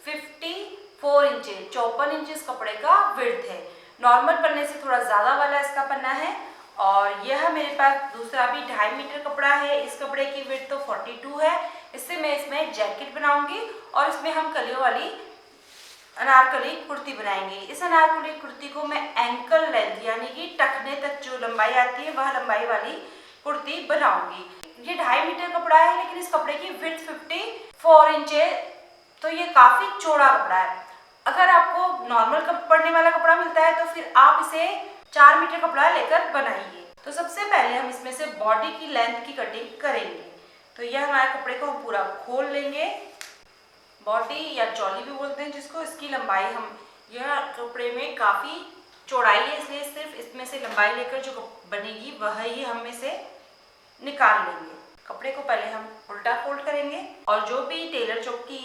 54 inches 54 inches कपड़े का width है। नॉर्मल पन्ने से थोड़ा ज़्यादा वाला इसका पन्ना है। और यह मेरे पास दूसरा भी 2.5 मीटर कपड़ा है। इस कपड़े की विड्थ तो 42 है। इससे मैं इसमें जैकेट बनाऊंगी और इसमें हम कलियों वाली अनारकली कुर्ती बनाएंगे। इस अनारकली कुर्ती को मैं एंकल लेंथ यानी कि टखने तक जो लंबाई आती है वह लंबाई वाली कुर्ती बनाऊंगी। ये 2.5 मीटर कपड़ा है, लेकिन इस कपड़े की विड्थ 54 इंच है, तो ये काफी चौड़ा कपड़ा है। अगर आपको नॉर्मल पड़ने वाला कपड़ा मिलता है तो फिर आप इसे 4 मीटर कपड़ा लेकर बनाइए। तो सबसे पहले हम इसमें से बॉडी की लेंथ की कटिंग करेंगे। तो यह हमारे कपड़े को हम पूरा खोल लेंगे। बॉडी या चौली भी बोलते हैं जिसको, इसकी लंबाई हम यह कपड़े में काफ़ी चौड़ाई है, इसलिए सिर्फ इसमें से लंबाई लेकर जो बनेगी वह ही हम में से निकाल लेंगे। कपड़े को पहले हम उल्टा फोल्ड करेंगे और जो भी टेलर चौक की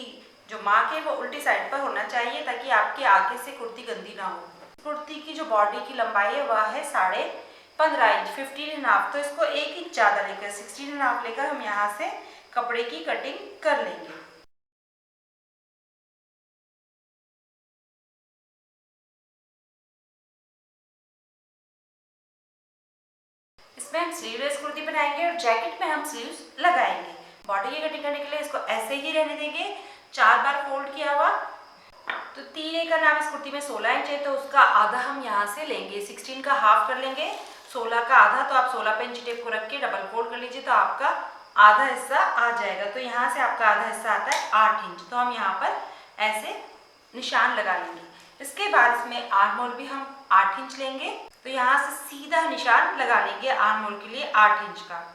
जो मार्क है वो उल्टी साइड पर होना चाहिए, ताकि आपके आगे से कुर्ती गंदी ना हो। कुर्ती की जो बॉडी की लंबाई है वह है 15.5 इंच 15.5। तो इसको 1 इंच ज़्यादा लेकर 16.5 लेकर हम यहाँ से कपड़े की कटिंग कर लेंगे। इसमें हम स्लीवलेस कुर्ती बनाएंगे और जैकेट में हम स्लीव्स लगाएंगे। बॉडी की कटिंग करने के लिए इसको ऐसे ही रहने देंगे, 4 बार फोल्ड किया हुआ। तो 3A का नाम इस कुर्ती में 16 इंच है, तो उसका आधा हम यहाँ से लेंगे। 16 का हाफ कर लेंगे, 16 का आधा। तो आप 16 पे इंच टेप को रख के डबल फोल्ड कर लीजिए, तो आपका आधा हिस्सा आ जाएगा। तो यहाँ से आपका आधा हिस्सा आता है 8 इंच। तो हम यहाँ पर ऐसे निशान लगा लेंगे। इसके बाद इसमें आर्म होल भी हम 8 इंच लेंगे। तो यहाँ से सीधा निशान लगा लेंगे आर्म होल के लिए 8 इंच का।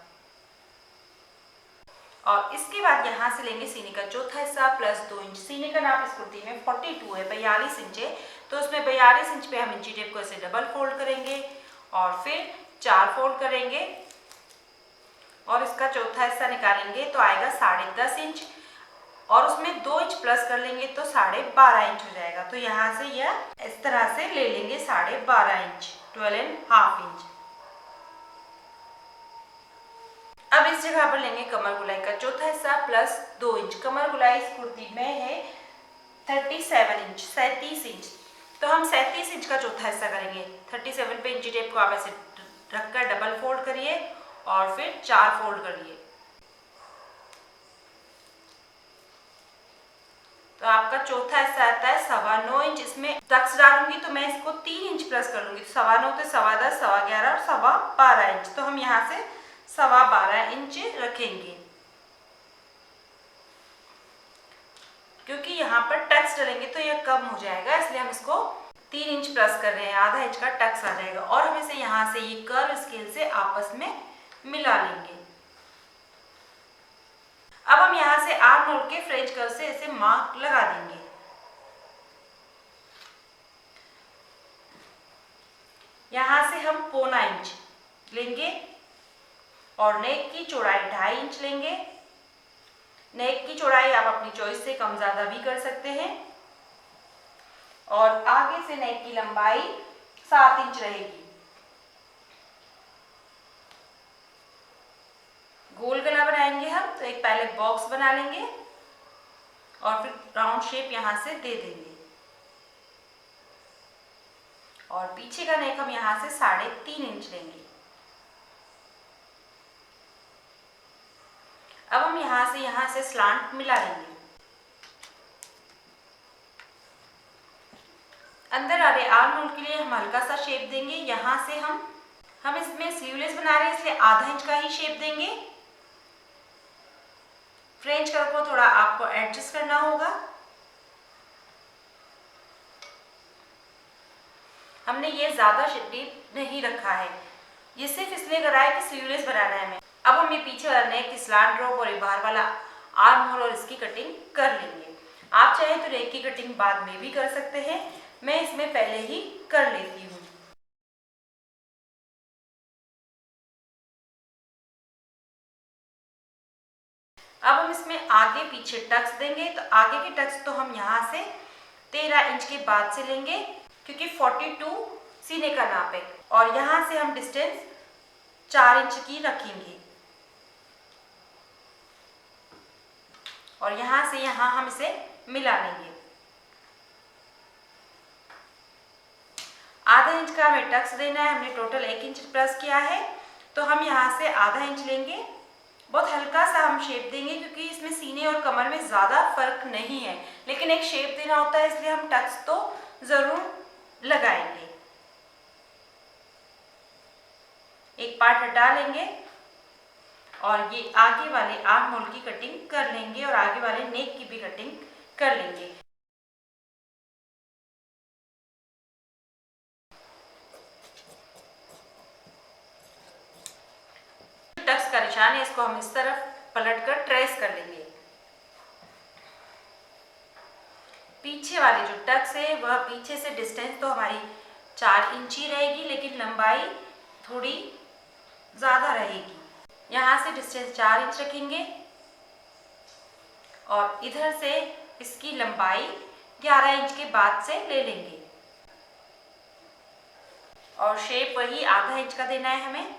और इसके बाद यहाँ से लेंगे सीने का चौथा हिस्सा प्लस 2 इंच। सीने का नाप इस कुर्ती में 42 है, 42 इंच है। तो उसमें 42 इंच पे हम इंची टेप को ऐसे डबल फोल्ड करेंगे और फिर 4 फोल्ड करेंगे और इसका चौथा हिस्सा निकालेंगे तो आएगा 10.5 इंच। और उसमें 2 इंच प्लस कर लेंगे तो 12.5 इंच हो जाएगा। तो यहाँ से यह इस तरह से ले लेंगे 12.5 इंच, 12.5 इंच। अब इस जगह पर लेंगे कमर गुलाई का चौथा हिस्सा प्लस 2 इंच। कमर गुलाई इस कुर्ती में है 37 इंच। तो हम 37 इंच का चौथा हिस्सा करेंगे। 37 पे इंची टेप को आप ऐसे रखकर डबल फोल्ड करिए और फिर 4 फोल्ड करिए। तो आपका चौथा हिस्सा आता है 9.25 इंच। इसमें टक्स डालूंगी तो मैं इसको 3 इंच प्लस कर लूंगी। 9.25 तो 10.15, 11.5 और 12.5 इंच। तो हम यहाँ से 12.25 इंच रखेंगे, क्योंकि यहाँ पर टक्स डालेंगे तो यह कम हो जाएगा, इसलिए हम इसको 3 इंच प्लस कर रहे हैं। आधा इंच का टक्स आ जाएगा और हम इसे यहाँ से ये कर्व स्केल से आपस में मिला लेंगे। अब हम यहाँ से आर्म होल के फ्रेंच कर्व से इसे मार्क लगा देंगे। यहाँ से हम 1.25 इंच लेंगे और नेक की चौड़ाई 2.5 इंच लेंगे। नेक की चौड़ाई आप अपनी चॉइस से कम ज्यादा भी कर सकते हैं। और आगे से नेक की लंबाई 7 इंच रहेगी। गोल गला बनाएंगे हम, तो एक पहले बॉक्स बना लेंगे और फिर राउंड शेप यहाँ से दे देंगे। और पीछे का नेक हम यहाँ से 3.5 इंच लेंगे। अब हम यहाँ से स्लांट मिला लेंगे। अंदर आ रहे आर्म होल के लिए हम हल्का सा शेप देंगे। यहाँ से हम इसमें स्लीवलेस बना रहे हैं, इसलिए आधा इंच का ही शेप देंगे। फ्रेंच कर्व को थोड़ा आपको एडजस्ट करना होगा। हमने ये ज्यादा डीप नहीं रखा है, ये सिर्फ इसलिए करा है कि स्लीवलेस बनाना है हमें। अब हम ये पीछे वाला नेक की स्लांट ड्रॉप और बाहर वाला आर्म होल और इसकी कटिंग कर लेंगे। आप चाहे तो नेक की कटिंग बाद में भी कर सकते हैं, मैं इसमें पहले ही कर लेती हूँ। अब हम इसमें आगे पीछे टक्स देंगे। तो आगे के टक्स तो हम यहाँ से 13 इंच के बाद से लेंगे, क्योंकि 42 सीने का नाप है। और यहाँ से हम डिस्टेंस 4 इंच की रखेंगे और यहाँ से यहाँ हम इसे मिला लेंगे। इंच का हमें टक्स देना है। हमने टोटल 1 इंच प्लस किया है, तो हम यहाँ से आधा इंच लेंगे। बहुत हल्का सा हम शेप देंगे क्योंकि इसमें सीने और कमर में ज़्यादा फर्क नहीं है, लेकिन एक शेप देना होता है, इसलिए हम टक्स तो ज़रूर लगाएंगे। एक पार्ट हटा लेंगे और ये आगे वाले आर्म होल की कटिंग कर लेंगे और आगे वाले नेक की भी कटिंग कर लेंगे। टक्स का निशान है, इसको हम इस तरफ पलट कर ट्रेस कर लेंगे। पीछे वाली जो टक्स है वह पीछे से डिस्टेंस तो हमारी 4 इंच ही रहेगी, लेकिन लंबाई थोड़ी ज़्यादा रहेगी। यहाँ से डिस्टेंस 4 इंच रखेंगे और इधर से इसकी लंबाई 11 इंच के बाद से ले लेंगे और शेप वही आधा इंच का देना है हमें।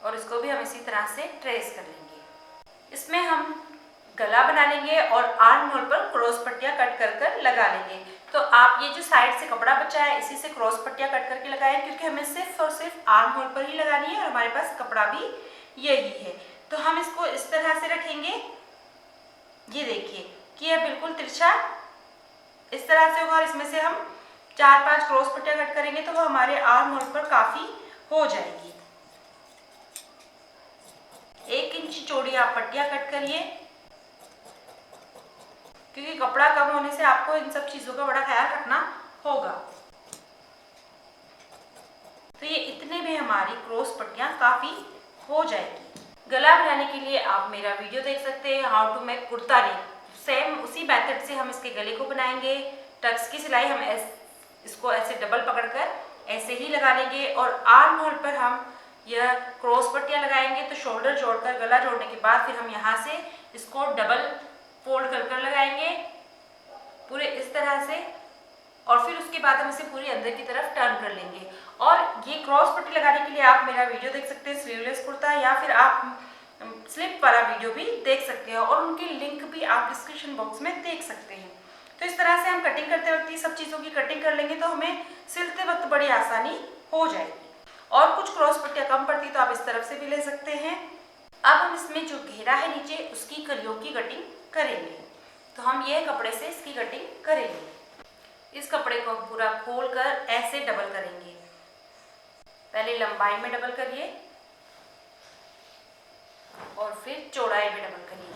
और इसको भी हम इसी तरह से ट्रेस कर लेंगे। इसमें हम गला बना लेंगे और आर्म होल पर क्रॉस पट्टियाँ कट कर कर लगा लेंगे। तो आप ये जो साइड से कपड़ा बचा है इसी से क्रॉस पट्टियाँ कट करके लगाएं, क्योंकि हमें सिर्फ और सिर्फ आर्म होल पर ही लगानी है और हमारे पास कपड़ा भी यही है। तो हम इसको इस तरह से रखेंगे। ये देखिए कि यह बिल्कुल तिरछा इस तरह से होगा और इसमें से हम 4-5 क्रॉस पट्टियाँ कट करेंगे तो वो हमारे आर्म होल पर काफ़ी हो जाएगी। 1 इंच चौड़ी आप पट्टियाँ कट करिए, क्योंकि कपड़ा कम होने से आपको इन सब चीज़ों का बड़ा ख्याल रखना होगा। तो ये इतने में हमारी क्रॉस पट्टियाँ काफ़ी हो जाएगी। गला बनाने के लिए आप मेरा वीडियो देख सकते हैं, how to make kurta neck. Same उसी मेथड से हम इसके गले को बनाएंगे। टक्स की सिलाई हम इसको ऐसे डबल पकड़कर ऐसे ही लगा लेंगे और आर्म होल पर हम यह क्रॉस पट्टियाँ लगाएंगे। तो शोल्डर जोड़कर गला जोड़ने के बाद फिर हम यहाँ से इसको डबल फोल्ड कर कर लगाएंगे पूरे इस तरह से, और फिर उसके बाद हम इसे पूरी अंदर की तरफ टर्न कर लेंगे। और ये क्रॉस पट्टी लगाने के लिए आप मेरा वीडियो देख सकते हैं स्लीवलेस कुर्ता, या फिर आप स्लिप वाला वीडियो भी देख सकते हैं और उनकी लिंक भी आप डिस्क्रिप्शन बॉक्स में देख सकते हैं। तो इस तरह से हम कटिंग करते वक्त ये सब चीज़ों की कटिंग कर लेंगे तो हमें सिलते वक्त बड़ी आसानी हो जाएगी। और कुछ क्रॉस पट्टियाँ कम पड़ती तो आप इस तरफ से भी ले सकते हैं। अब हम इसमें जो घेरा है नीचे उसकी कलियों की कटिंग करेंगे। तो हम ये कपड़े से इसकी कटिंग करेंगे। इस कपड़े को हम पूरा खोल कर ऐसे डबल करेंगे। पहले लंबाई में डबल करिए और फिर चौड़ाई में डबल करिए।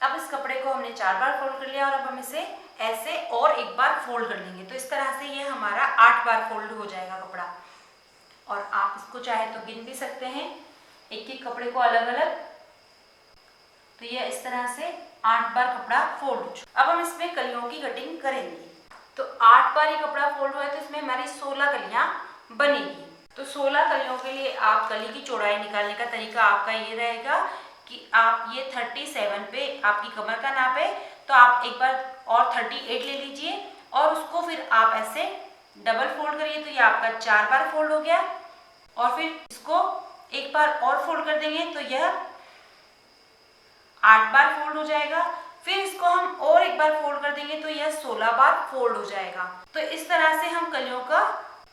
अब इस कपड़े को हमने 4 बार फोल्ड कर लिया और अब हम इसे ऐसे और एक बार फोल्ड कर लेंगे। तो इस तरह से ये हमारा 8 बार फोल्ड हो जाएगा कपड़ा। और आप इसको चाहे तो गिन भी सकते हैं एक एक कपड़े को अलग अलग। तो ये इस तरह से 8 बार कपड़ा फोल्ड हो चुका। अब हम इसमें कलियों की कटिंग करेंगे। तो 8 बार ये कपड़ा फोल्ड हुआ है तो इसमें हमारी 16 कलियां बनेगी। तो 16 कलियों के लिए आप कली की चौड़ाई निकालने का तरीका आपका ये रहेगा कि आप ये 37 पे आपकी कमर का नाप है तो आप एक बार और 38 ले लीजिए और उसको फिर आप ऐसे डबल फोल्ड करिए। तो ये आपका 4 बार फोल्ड हो गया और फिर इसको एक बार और फोल्ड कर देंगे तो यह 8 बार फोल्ड हो जाएगा। फिर इसको हम और एक बार फोल्ड कर देंगे तो यह 16 बार फोल्ड हो जाएगा। तो इस तरह से हम कलियों का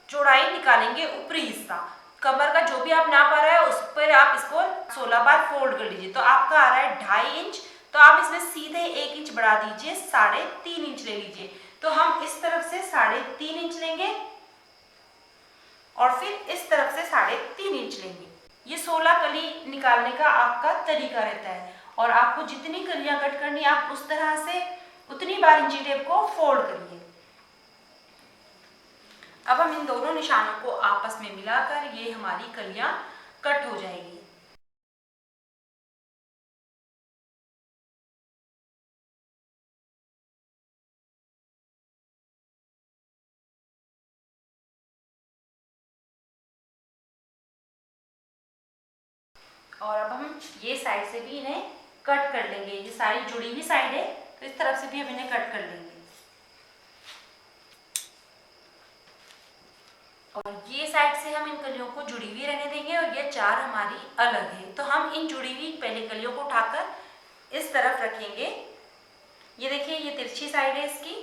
चौड़ाई निकालेंगे। ऊपरी हिस्सा कमर का जो भी आप नाप आ रहा है उस पर आप इसको 16 बार फोल्ड कर लीजिए। तो आपका आ रहा है 2.5 इंच, तो आप इसमें सीधे 1 इंच बढ़ा दीजिए, 3.5 इंच ले लीजिए। तो हम इस तरफ से 3.5 इंच लेंगे और फिर इस तरफ से 3.5 इंच लेंगे। ये 16 कली निकालने का आपका तरीका रहता है और आपको जितनी कलियां कट करनी आप उस तरह से उतनी बार इंची टेप को फोल्ड करिए। अब हम इन दोनों निशानों को आपस में मिलाकर ये हमारी कलियां कट हो जाएगी। और अब हम ये साइड से भी इन्हें कट कर लेंगे। ये सारी जुड़ी हुई साइड है तो इस तरफ से भी हम इन्हें कट कर लेंगे। और ये साइड से हम इन कलियों को जुड़ी हुई रहने देंगे और ये 4 हमारी अलग है। तो हम इन जुड़ी हुई पहले कलियों को उठाकर इस तरफ रखेंगे। ये देखिए ये तिरछी साइड है इसकी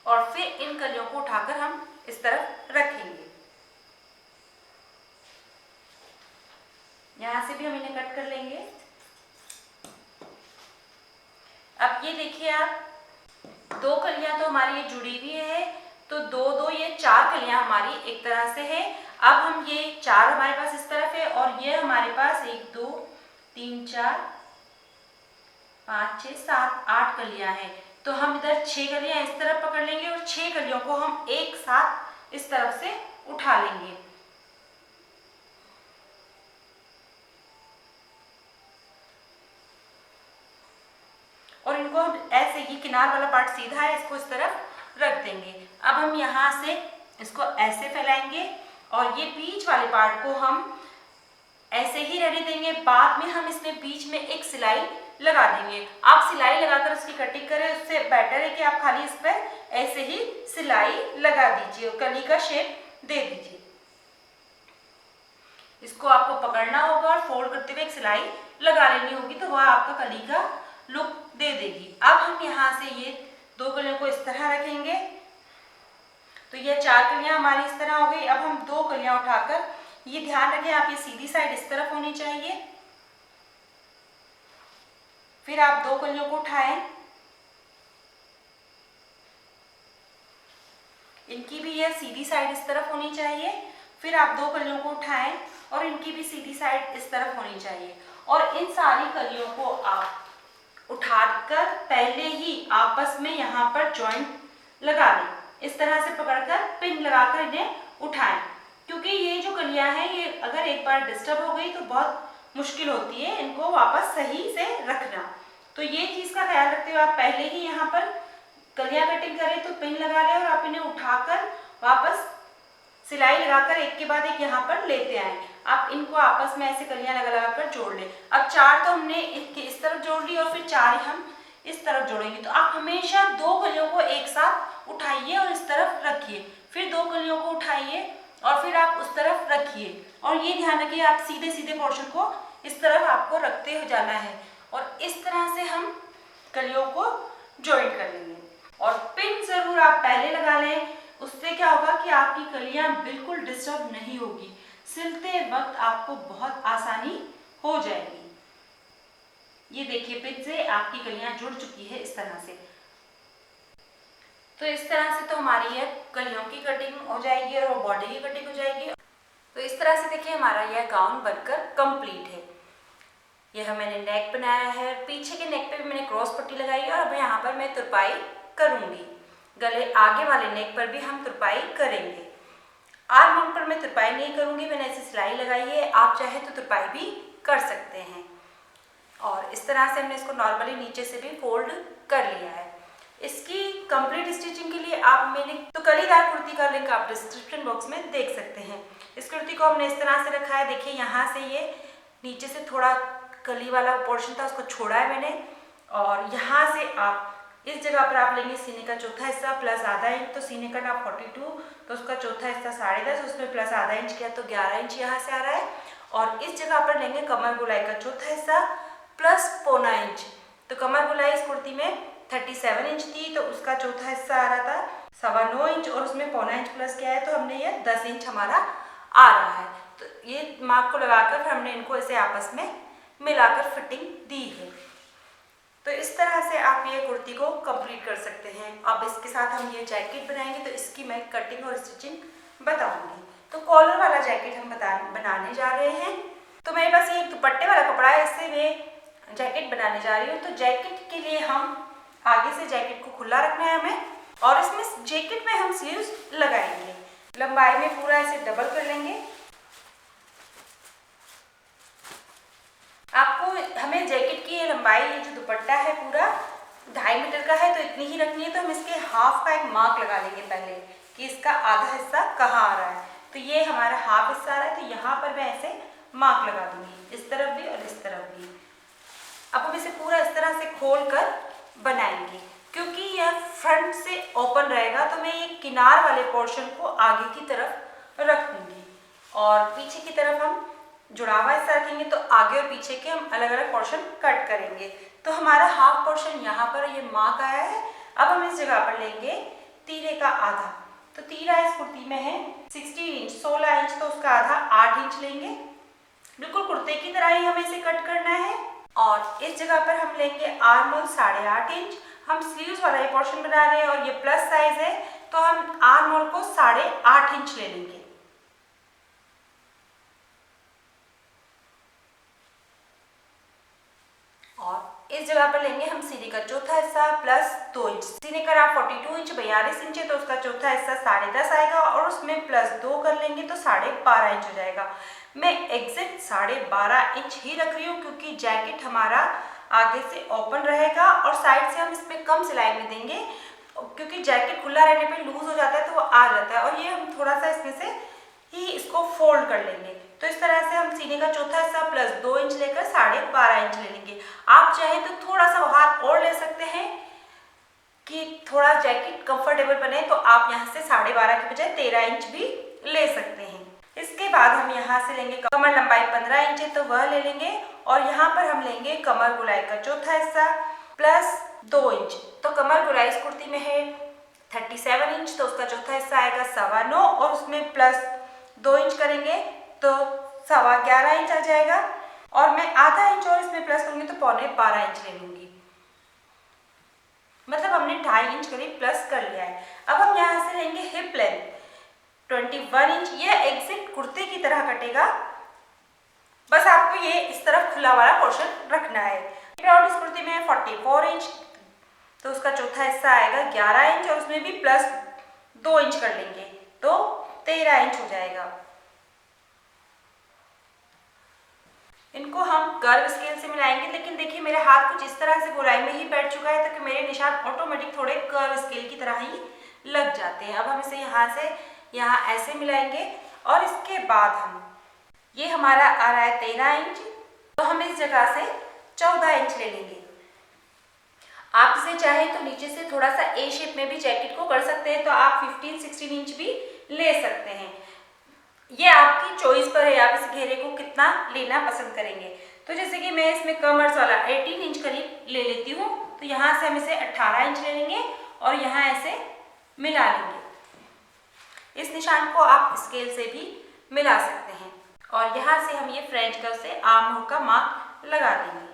और फिर इन कलियों को उठाकर हम इस तरफ रखेंगे। यहाँ से भी हम इन्हें कट कर लेंगे। अब ये देखिए आप, दो कलियां तो हमारी ये जुड़ी हुई है, तो दो दो ये चार कलियां हमारी एक तरह से है। अब हम ये चार हमारे पास इस तरफ है और ये हमारे पास 1 2 3 4 5 6 7 8 कलियां हैं। तो हम इधर 6 कलियां इस तरफ पकड़ लेंगे और 6 कलियों को हम एक साथ इस तरफ से उठा लेंगे। और इनको हम ऐसे ही, किनार वाला पार्ट सीधा है, इसको इस तरफ रख देंगे। अब हम यहाँ से इसको ऐसे फैलाएंगे और ये बीच वाले पार्ट को हम ऐसे ही रहने देंगे। बाद में हम इसमें बीच में एक सिलाई लगा देंगे। आप सिलाई लगाकर उसकी कटिंग करें, उससे बेटर है कि आप खाली इस पर ऐसे ही सिलाई लगा दीजिए और कली का शेप दे दीजिए। इसको आपको पकड़ना होगा और फोल्ड करते हुए एक सिलाई लगा लेनी होगी, तो वह आपका कली का लुक दे देगी। अब हम यहाँ से ये दो कलियों को इस तरह रखेंगे, तो ये चार कलियां हमारी इस तरह हो गई। अब हम दो कलियां उठाकर, ये ध्यान रखें आप, ये सीधी साइड इस तरफ होनी चाहिए। फिर आप दो कलियों को उठाएं, इनकी भी यह सीधी साइड इस तरफ होनी चाहिए। फिर आप दो कलियों को उठाएं और इनकी भी सीधी साइड इस तरफ होनी चाहिए। और इन सारी कलियों को आप उठाकर पहले ही आपस में यहाँ पर जॉइंट लगा दें। इस तरह से पकड़कर पिन लगाकर इन्हें उठाएं, क्योंकि ये जो कलियां हैं ये अगर एक बार डिस्टर्ब हो गई तो बहुत मुश्किल होती है इनको वापस सही से रखना। तो ये चीज़ का ख्याल रखते हुए आप पहले ही यहाँ पर कलियां कटिंग करें तो पिन लगा लें और आप इन्हें उठाकर वापस सिलाई लगाकर एक के बाद एक यहाँ पर लेते आए। आप इनको आपस में ऐसे कलियां लगा कर जोड़ लें। अब चार तो हमने इस तरफ जोड़ ली और फिर चार हम इस तरफ जोड़ेंगे। तो आप हमेशा दो कलियों को एक साथ उठाइए और इस तरफ रखिए, फिर दो कलियों को उठाइए और फिर आप उस तरफ रखिए। और ये ध्यान रखिए आप सीधे सीधे पोर्शन को इस तरफ आपको रखते हो जाना है और इस तरह से हम कलियों को ज्वाइंट कर लेंगे। और पिन जरूर आप पहले लगा लें, उससे क्या होगा कि आपकी कलियां बिल्कुल डिस्टर्ब नहीं होगी, सिलते वक्त आपको बहुत आसानी हो जाएगी। ये देखिए पिन से आपकी कलियां जुड़ चुकी है इस तरह से। तो इस तरह से तो हमारी यह कलियों की कटिंग हो जाएगी और बॉडी की कटिंग हो जाएगी। तो इस तरह से देखिए हमारा यह गाउन बनकर कंप्लीट है। यह मैंने नेक बनाया है, पीछे के नेक पे भी मैंने क्रॉस पट्टी लगाई है और अब यहाँ पर मैं तुरपाई करूँगी। गले आगे वाले नेक पर भी हम तुरपाई करेंगे। आर्म होल पर मैं तुरपाई नहीं करूँगी, मैंने ऐसे सिलाई लगाई है, आप चाहे तो तुरपाई भी कर सकते हैं। और इस तरह से हमने इसको नॉर्मली नीचे से भी फोल्ड कर लिया है। इसकी कंप्लीट स्टिचिंग के लिए आप मैंने तो कलीदार कुर्ती का लिंक आप डिस्क्रिप्शन बॉक्स में देख सकते हैं। इस कुर्ती को हमने इस तरह से रखा है, देखिए यहाँ से ये नीचे से थोड़ा कली वाला पोर्शन था उसको छोड़ा है मैंने, और यहाँ से आप इस जगह पर आप लेंगे सीने का चौथा हिस्सा प्लस आधा इंच, तो सीने का नाप 42, तो उसका चौथा हिस्सा 10.5, उसमें प्लस आधा इंच किया तो 11 इंच यहाँ से आ रहा है। और इस जगह पर लेंगे कमर गुलाई का चौथा हिस्सा प्लस पौना इंच, तो कमर गुलाई इस कुर्ती में 37 इंच थी, तो उसका चौथा हिस्सा आ रहा था 9.25 इंच और उसमें पौना इंच प्लस किया है तो हमने ये 10 इंच हमारा आ रहा है। तो ये मार्क को लगाकर फिर हमने इनको ऐसे आपस में मिलाकर फिटिंग दी है। तो इस तरह से आप ये कुर्ती को कंप्लीट कर सकते हैं। अब इसके साथ हम ये जैकेट बनाएंगे तो इसकी मैं कटिंग और स्टिचिंग बताऊंगी। तो कॉलर वाला जैकेट हम बनाने जा रहे हैं। तो मेरे पास ये एक दुपट्टे वाला कपड़ा है, इससे मैं जैकेट बनाने जा रही हूँ। तो जैकेट के लिए हम आगे से जैकेट को खुला रखना है हमें, और इसमें जैकेट में हम स्लीव्स लगाएंगे। लंबाई में पूरा ऐसे डबल कर लेंगे। आपको हमें जैकेट की लंबाई, ये जो दुपट्टा है पूरा 2.5 मीटर का है, तो इतनी ही रखनी है। तो हम इसके हाफ का एक मार्क लगा लेंगे पहले कि इसका आधा हिस्सा कहाँ आ रहा है। तो ये हमारा हाफ हिस्सा आ रहा है, तो यहाँ पर मैं ऐसे मार्क लगा दूंगी, इस तरफ भी और इस तरफ भी। अब हम इसे पूरा इस तरह से खोल कर बनाएंगे, क्योंकि यह फ्रंट से ओपन रहेगा तो मैं ये किनार वाले पोर्शन को आगे की तरफ रखूंगी और पीछे की तरफ हम जुड़ावा हिस्सा रखेंगे। तो आगे और पीछे के हम अलग अलग पोर्शन कट करेंगे। तो हमारा हाफ पोर्शन यहाँ पर ये मार्क आया है। अब हम इस जगह पर लेंगे तीरे का आधा। तो तीरा इस कुर्ती में है 16 इंच, 16 इंच, तो उसका आधा 8 इंच लेंगे। बिल्कुल कुर्ते की तरह ही हमें इसे कट करना है। और इस जगह पर हम लेंगे आर्म होल 8.5 इंच। हम स्लीव्स वाला ये पोर्शन बना रहे हैं और ये प्लस साइज है, तो हम आर्म होल को 8.5 इंच ले लेंगे। और इस जगह पर लेंगे हम सीने का चौथा हिस्सा प्लस 2 इंच। सीने का नाप 42 इंच 42 इंच है, तो उसका चौथा हिस्सा 10.5 आएगा और उसमें प्लस 2 कर लेंगे तो 12.5 इंच हो जाएगा। मैं एग्जैक्ट 12.5 इंच ही रख रही हूँ क्योंकि जैकेट हमारा आगे से ओपन रहेगा और साइड से हम इसमें कम सिलाई में देंगे, क्योंकि जैकेट खुला रहने पे लूज हो जाता है तो वो आ जाता है। और ये हम थोड़ा सा इसमें से ही इसको फोल्ड कर लेंगे। तो इस तरह से हम सीने का चौथा हिस्सा प्लस 2 इंच लेकर 12.5 इंच ले लेंगे। आप चाहें तो थोड़ा सा बाहर और ले सकते हैं कि थोड़ा जैकेट कंफर्टेबल बने, तो आप यहाँ से 12.5 के बजाय 13 इंच भी ले सकते हैं। इसके बाद हम यहाँ से लेंगे कमर लंबाई 15 इंच है, तो वह ले लेंगे। और यहाँ पर हम लेंगे कमर गोलाई का चौथा हिस्सा प्लस 2 इंच। तो कमर गोलाई इस कुर्ती में है 37 इंच, तो उसका चौथा हिस्सा आएगा 9.25 और उसमें प्लस 2 इंच करेंगे तो 11.25 इंच आ जाएगा। और मैं आधा इंच और इसमें प्लस करूंगी तो 12.25 इंच ले लूंगी। मतलब हमने 2.5 इंच करीब प्लस कर लिया है। अब हम यहाँ से लेंगे हिप लेंथ 21 इंच। ये एग्जैक्ट कुर्ते की तरह कटेगा, बस आपको ये इस तरफ खुला वाला पोर्शन रखना है। राउंड इस कुर्ती में 44 इंच, तो उसका चौथा हिस्सा आएगा 11 इंच और उसमें भी प्लस 2 इंच कर लेंगे तो 13 इंच हो जाएगा। इनको हम कर्व स्केल से मिलाएंगे, लेकिन देखिए मेरे हाथ कुछ इस तरह से गोलाई में ही बैठ चुका है, तो कि मेरे निशान ऑटोमेटिक थोड़े कर्व स्केल की तरह ही लग जाते हैं। अब हम इसे यहाँ से यहाँ ऐसे मिलाएंगे और इसके बाद हम ये हमारा आ रहा है 13 इंच, तो हम इस जगह से 14 इंच ले लेंगे। आप इसे चाहें तो नीचे से थोड़ा सा ए शेप में भी जैकेट को कर सकते हैं, तो आप 15-16 इंच भी ले सकते हैं। ये आपकी चॉइस पर है, आप इस घेरे को कितना लेना पसंद करेंगे। तो जैसे कि मैं इसमें कमर्स वाला 18 इंच करीब ले लेती हूँ, तो यहाँ से हम इसे 18 इंच ले लेंगे और यहाँ ऐसे मिला लेंगे। इस निशान को आप स्केल से भी मिला सकते हैं। और यहाँ से हम ये फ्रेंच कर्व से आर्म होल का मार्क लगा देंगे।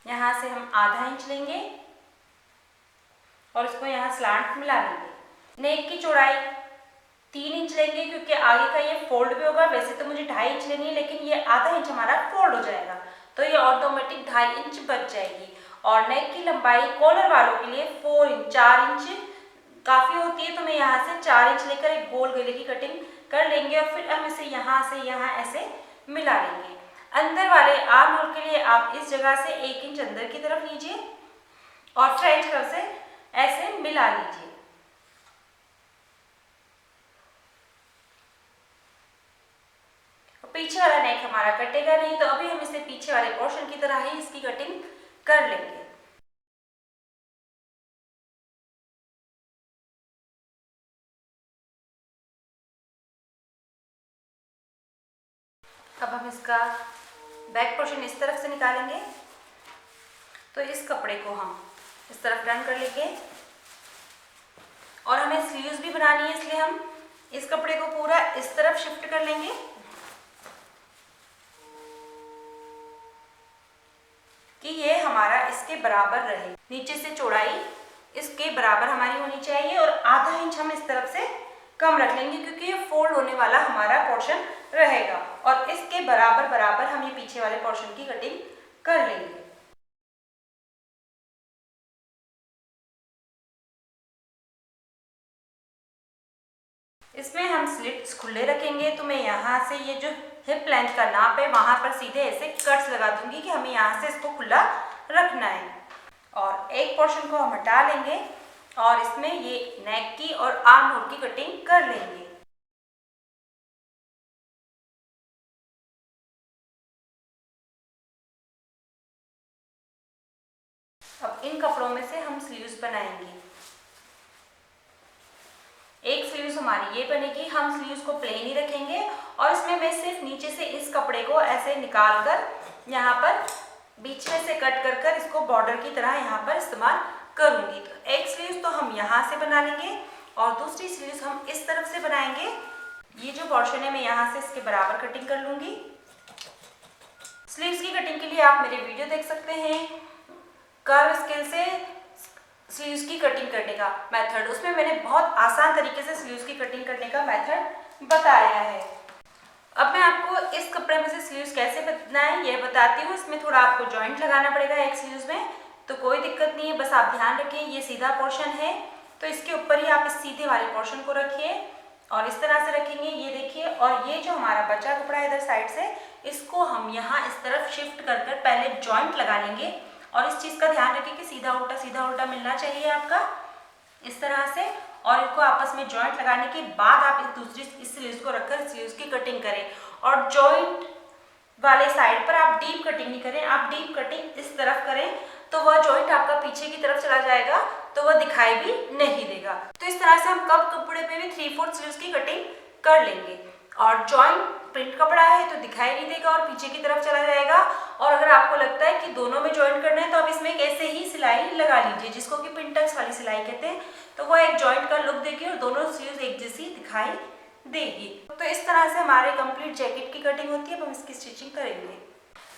यहाँ से हम आधा इंच लेंगे और इसको यहाँ स्लांट मिला लेंगे। नेक की चौड़ाई 3 इंच लेंगे क्योंकि आगे का ये फोल्ड भी होगा। वैसे तो मुझे 2.5 इंच लेनी है, लेकिन ये आधा इंच हमारा फोल्ड हो जाएगा, तो ये ऑटोमेटिक 2.5 इंच बच जाएगी। और नेक की लंबाई कॉलर वालों के लिए 4 इंच काफ़ी होती है, तो मैं यहाँ से 4 इंच लेकर एक गोल गले की कटिंग कर लेंगे और फिर हम इसे यहाँ से यहाँ ऐसे मिला लेंगे। अंदर वाले आर्म होल के लिए आप इस जगह से 1 इंच अंदर की तरफ लीजिए और फ्रेंच कर्व से ऐसे मिला लीजिए। पीछे वाला नेक हमारा कटेगा नहीं, तो अभी हम इसे पीछे वाले पोर्शन की तरह ही इसकी कटिंग कर लेंगे। अब हम इसका बैक पोर्शन इस तरफ से निकालेंगे, तो इस कपड़े को हम इस तरफ टर्न कर लेंगे और हमें स्लीव्स भी बनानी है, इसलिए हम इस कपड़े को पूरा इस तरफ शिफ्ट कर लेंगे कि ये हमारा इसके बराबर रहे। नीचे से चौड़ाई इसके बराबर हमारी होनी चाहिए और आधा इंच हम इस तरफ से कम रख लेंगे क्योंकि ये फोल्ड होने वाला हमारा पोर्शन रहेगा और इसके बराबर बराबर हम ये पीछे वाले पोर्शन की कटिंग कर लेंगे। इसमें हम स्लिट्स खुले रखेंगे, तो मैं यहाँ से ये जो हिप लेंथ का नाप है वहाँ पर सीधे ऐसे कट्स लगा दूंगी कि हमें यहाँ से इसको खुला रखना है। और एक पोर्शन को हम हटा लेंगे और इसमें ये नेक की और आर्म होल की कटिंग कर लेंगे। अब इन कपड़ों में से हम स्लीव्स बनाएंगे। एक स्लीव्स हमारी ये बनेगी, हम स्लीव्स को प्लेन ही रखेंगे और इसमें मैं सिर्फ नीचे से इस कपड़े को ऐसे निकाल कर यहाँ पर बीच में से कट कर इसको बॉर्डर की तरह यहाँ पर इस्तेमाल करूँगी। तो एक स्लीव्स तो हम यहाँ से बना लेंगे और दूसरी स्लीव्स हम इस तरफ से बनाएंगे। ये जो पोर्शन है मैं यहाँ से इसके बराबर कटिंग कर लूँगी। स्लीव्स की कटिंग के लिए आप मेरे वीडियो देख सकते हैं, कर्व स्केल से स्लीव्स की कटिंग करने का मेथड। उसमें मैंने बहुत आसान तरीके से स्लीव्स की कटिंग करने का मेथड बताया है। अब मैं आपको इस कपड़े में से स्लीव्स कैसे बनाएं यह बताती हूँ। इसमें थोड़ा आपको जॉइंट लगाना पड़ेगा एक स्लीव्स में, तो कोई दिक्कत नहीं है, बस आप ध्यान रखिए ये सीधा पोर्शन है तो इसके ऊपर ही आप इस सीधे वाले पोर्शन को रखिए और इस तरह से रखेंगे, ये देखिए। और ये जो हमारा बचा कपड़ा है इधर साइड से, इसको हम यहाँ इस तरफ शिफ्ट कर कर पहले जॉइंट लगा लेंगे। और इस चीज़ का ध्यान रखिए कि सीधा उल्टा मिलना चाहिए आपका, इस तरह से। और इनको आपस में जॉइंट लगाने के बाद आप इस स्लीव्स को रखकर स्लीव्स की कटिंग करें। और जॉइंट वाले साइड पर आप डीप कटिंग नहीं करें, आप डीप कटिंग इस तरफ करें तो वह जॉइंट आपका पीछे की तरफ चला जाएगा तो वह दिखाई भी नहीं देगा। तो इस तरह से हम कपड़े पे भी 3/4 स्लीव्स की कटिंग कर लेंगे। और जॉइंट प्रिंट कपड़ा है तो दिखाई नहीं देगा और पीछे की तरफ चला जाएगा। और अगर आपको लगता है कि दोनों में जॉइंट करना है तो आप इसमें एक ऐसे ही सिलाई लगा लीजिए, जिसको कि पिनटक्स वाली सिलाई कहते हैं। तो वह एक जॉइंट का लुक देगी और दोनों स्लीव्स एक जैसी दिखाई देगी। तो इस तरह से हमारे कंप्लीट जैकेट की कटिंग होती है। अब हम इसकी स्टिचिंग करेंगे।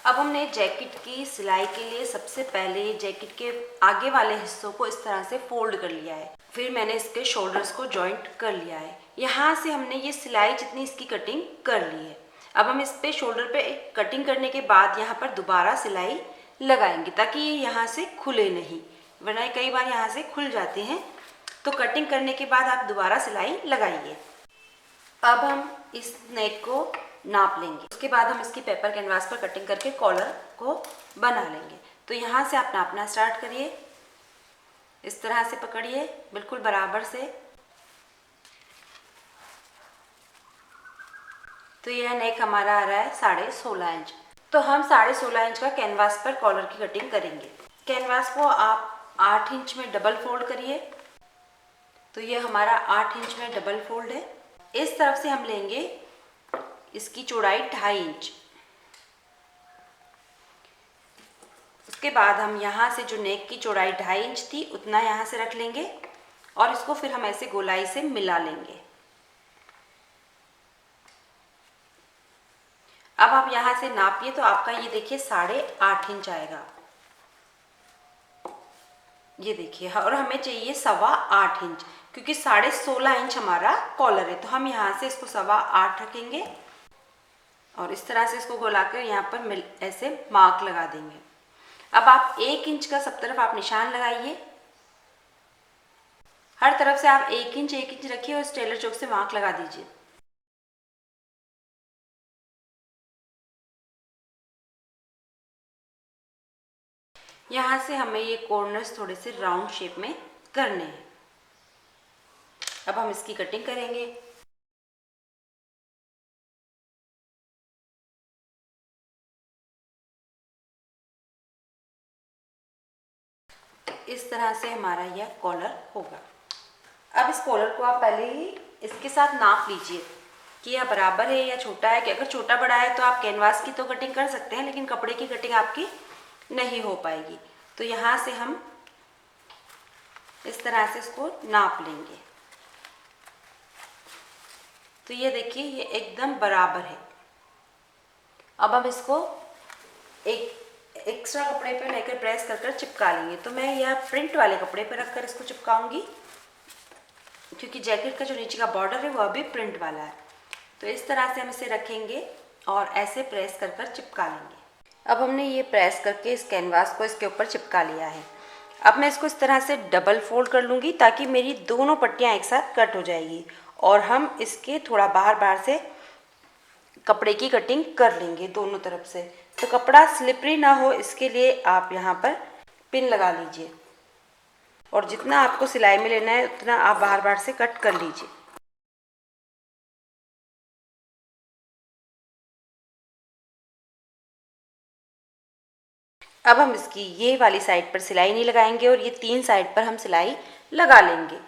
अब हमने जैकेट की सिलाई के लिए सबसे पहले जैकेट के आगे वाले हिस्सों को इस तरह से फोल्ड कर लिया है। फिर मैंने इसके शोल्डर्स को जॉइंट कर लिया है। यहाँ से हमने ये सिलाई जितनी इसकी कटिंग कर ली है। अब हम इस पे शोल्डर पे कटिंग करने के बाद यहाँ पर दोबारा सिलाई लगाएंगे ताकि ये यहाँ से खुले नहीं, वरना कई बार यहाँ से खुल जाते हैं। तो कटिंग करने के बाद आप दोबारा सिलाई लगाइए। अब हम इस नेक को नाप लेंगे। उसके बाद हम इसकी पेपर कैनवास पर कटिंग करके कॉलर को बना लेंगे। तो यहाँ से आप नापना स्टार्ट करिए, इस तरह से पकड़िए बिल्कुल बराबर से। तो यह नेक हमारा आ रहा है 16.5 इंच। तो हम 16.5 इंच का कैनवास पर कॉलर की कटिंग करेंगे। कैनवास को आप 8 इंच में डबल फोल्ड करिए। तो ये हमारा 8 इंच में डबल फोल्ड है। इस तरफ से हम लेंगे इसकी चौड़ाई 2.5 इंच। उसके बाद हम यहाँ से जो नेक की चौड़ाई 2.5 इंच थी उतना यहाँ से रख लेंगे और इसको फिर हम ऐसे गोलाई से मिला लेंगे। अब आप यहाँ से नापिए तो आपका ये देखिए 8.5 इंच आएगा, ये देखिए। और हमें चाहिए 8.25 इंच, क्योंकि 16.5 इंच हमारा कॉलर है। तो हम यहाँ से इसको 8.25 रखेंगे और इस तरह से इसको घुलाकर यहाँ पर ऐसे मार्क लगा देंगे। अब आप 1 इंच का सब तरफ आप निशान लगाइए। हर तरफ से आप 1 इंच रखिए और टेलर चौक से मार्क लगा दीजिए। यहाँ से हमें ये कॉर्नर्स थोड़े से राउंड शेप में करने हैं। अब हम इसकी कटिंग करेंगे। इस तरह से हमारा यह कॉलर होगा। अब इस कॉलर को आप पहले ही इसके साथ नाप लीजिए कि यह बराबर है या छोटा है। कि अगर छोटा बड़ा है तो आप कैनवास की तो कटिंग कर सकते हैं, लेकिन कपड़े की कटिंग आपकी नहीं हो पाएगी। तो यहाँ से हम इस तरह से इसको नाप लेंगे। तो ये देखिए ये एकदम बराबर है। अब हम इसको एक एक्स्ट्रा कपड़े पे लेकर प्रेस कर कर चिपका लेंगे। तो मैं यह प्रिंट वाले कपड़े पे रखकर इसको चिपकाऊंगी, क्योंकि जैकेट का जो नीचे का बॉर्डर है वह भी प्रिंट वाला है। तो इस तरह से हम इसे रखेंगे और ऐसे प्रेस कर कर चिपका लेंगे। अब हमने ये प्रेस करके इस कैनवास को इसके ऊपर चिपका लिया है। अब मैं इसको इस तरह से डबल फोल्ड कर लूँगी ताकि मेरी दोनों पट्टियाँ एक साथ कट हो जाएगी और हम इसके थोड़ा बाहर से कपड़े की कटिंग कर लेंगे दोनों तरफ से। तो कपड़ा स्लिपरी ना हो इसके लिए आप यहाँ पर पिन लगा लीजिए और जितना आपको सिलाई में लेना है उतना आप बाहर से कट कर लीजिए। अब हम इसकी ये वाली साइड पर सिलाई नहीं लगाएंगे और ये 3 साइड पर हम सिलाई लगा लेंगे।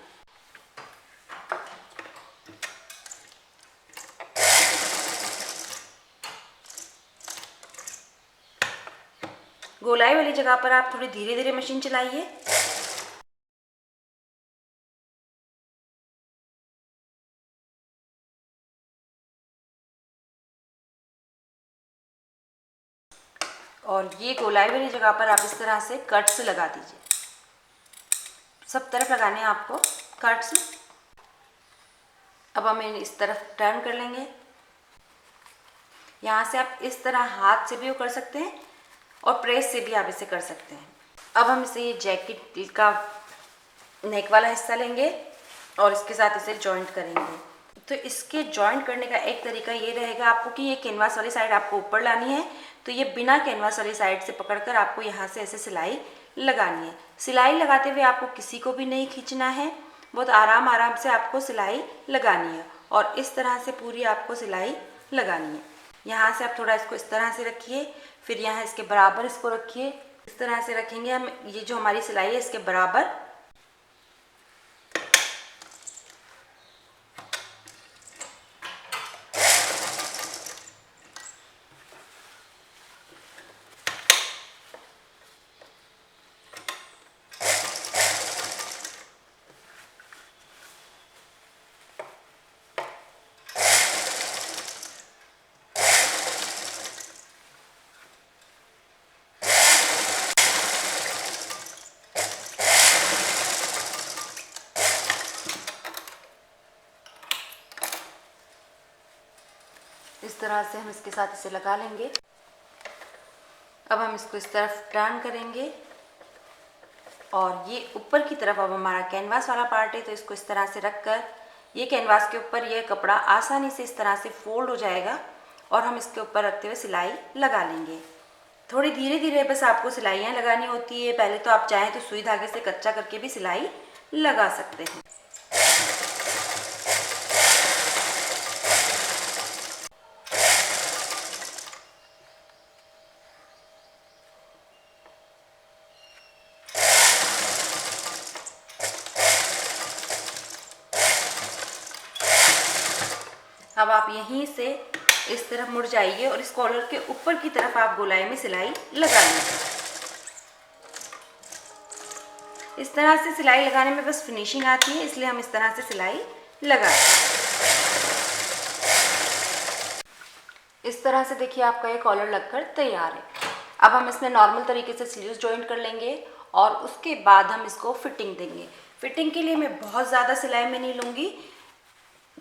गोलाई वाली जगह पर आप थोड़ी धीरे धीरे मशीन चलाइए और ये गोलाई वाली जगह पर आप इस तरह से कट से लगा दीजिए। सब तरफ लगाने हैं आपको कट से। अब हम इस तरफ टर्न कर लेंगे। यहाँ से आप इस तरह हाथ से भी वो कर सकते हैं और प्रेस से भी आप इसे कर सकते हैं। अब हम इसे ये जैकेट का नेक वाला हिस्सा लेंगे और इसके साथ इसे जॉइंट करेंगे। तो इसके जॉइंट करने का एक तरीका ये रहेगा आपको कि ये कैनवास वाली साइड आपको ऊपर लानी है, तो ये बिना कैनवास वाली साइड से पकड़कर आपको यहाँ से ऐसे सिलाई लगानी है। सिलाई लगाते हुए आपको किसी को भी नहीं खींचना है, बहुत आराम से आपको सिलाई लगानी है और इस तरह से पूरी आपको सिलाई लगानी है। यहाँ से आप थोड़ा इसको इस तरह से रखिए, फिर यहाँ इसके बराबर इसको रखिए। इस तरह से रखेंगे हम, ये जो हमारी सिलाई है इसके बराबर। इस तरह से हम इसके साथ इसे लगा लेंगे। अब हम इसको इस तरफ टर्न करेंगे और ये ऊपर की तरफ अब हमारा कैनवास वाला पार्ट है, तो इसको इस तरह से रखकर ये कैनवास के ऊपर ये कपड़ा आसानी से इस तरह से फोल्ड हो जाएगा और हम इसके ऊपर रखते हुए सिलाई लगा लेंगे। थोड़ी धीरे धीरे बस आपको सिलाइयाँ लगानी होती है। पहले तो आप चाहें तो सुई धागे से कच्चा करके भी सिलाई लगा सकते हैं। अब आप यहीं से इस तरफ मुड़ जाइए और इस कॉलर के ऊपर की तरफ आप गोलाई में सिलाई लगा लीजिए। इस तरह से सिलाई लगाने में बस फिनिशिंग आती है, इसलिए हम इस तरह से सिलाई लगाते हैं। इस तरह से देखिए आपका ये कॉलर लगकर तैयार है। अब हम इसमें नॉर्मल तरीके से स्लीव्स जॉइंट कर लेंगे और उसके बाद हम इसको फिटिंग देंगे। फिटिंग के लिए मैं बहुत ज़्यादा सिलाई में नहीं लूँगी,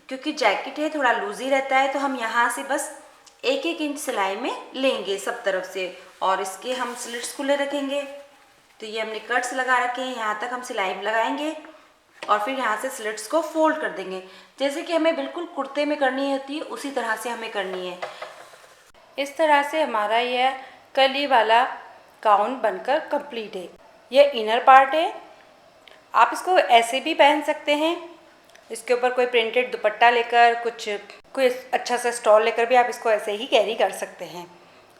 क्योंकि जैकेट है थोड़ा लूज ही रहता है, तो हम यहाँ से बस 1-1 इंच सिलाई में लेंगे सब तरफ से और इसके हम स्लिट्स खुले रखेंगे। तो ये हमने कट्स लगा रखे हैं, यहाँ तक हम सिलाई लगाएंगे और फिर यहाँ से स्लिट्स को फोल्ड कर देंगे। जैसे कि हमें बिल्कुल कुर्ते में करनी होती है उसी तरह से हमें करनी है। इस तरह से हमारा यह कली वाला गाउन बनकर कंप्लीट है। यह इनर पार्ट है, आप इसको ऐसे भी पहन सकते हैं। इसके ऊपर कोई प्रिंटेड दुपट्टा लेकर कोई अच्छा सा स्टॉल लेकर भी आप इसको ऐसे ही कैरी कर सकते हैं।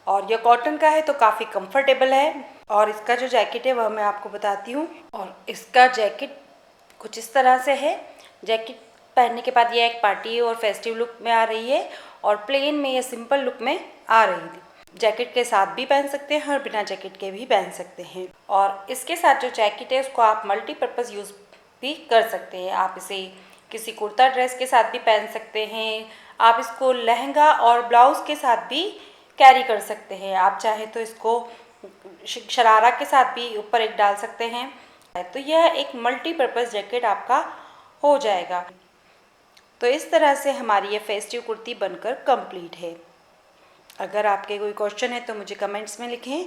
और यह कॉटन का है तो काफ़ी कंफर्टेबल है। और इसका जो जैकेट है वह मैं आपको बताती हूँ। और इसका जैकेट कुछ इस तरह से है। जैकेट पहनने के बाद यह एक पार्टी और फेस्टिव लुक में आ रही है और प्लेन में या सिंपल लुक में आ रही थी। जैकेट के साथ भी पहन सकते हैं और बिना जैकेट के भी पहन सकते हैं। और इसके साथ जो जैकेट है उसको आप मल्टीपर्पज़ यूज़ भी कर सकते हैं। आप इसे किसी कुर्ता ड्रेस के साथ भी पहन सकते हैं। आप इसको लहंगा और ब्लाउज़ के साथ भी कैरी कर सकते हैं। आप चाहे तो इसको शरारा के साथ भी ऊपर एक डाल सकते हैं। तो यह एक मल्टीपर्पज़ जैकेट आपका हो जाएगा। तो इस तरह से हमारी ये फेस्टिव कुर्ती बनकर कंप्लीट है। अगर आपके कोई क्वेश्चन है तो मुझे कमेंट्स में लिखें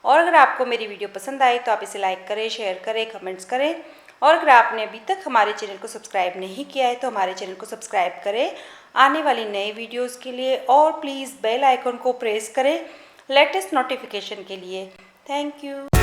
और अगर आपको मेरी वीडियो पसंद आई तो आप इसे लाइक करें, शेयर करें, कमेंट्स करें। और अगर आपने अभी तक हमारे चैनल को सब्सक्राइब नहीं किया है तो हमारे चैनल को सब्सक्राइब करें आने वाली नए वीडियोस के लिए और प्लीज़ बेल आइकन को प्रेस करें लेटेस्ट नोटिफिकेशन के लिए। Thank you.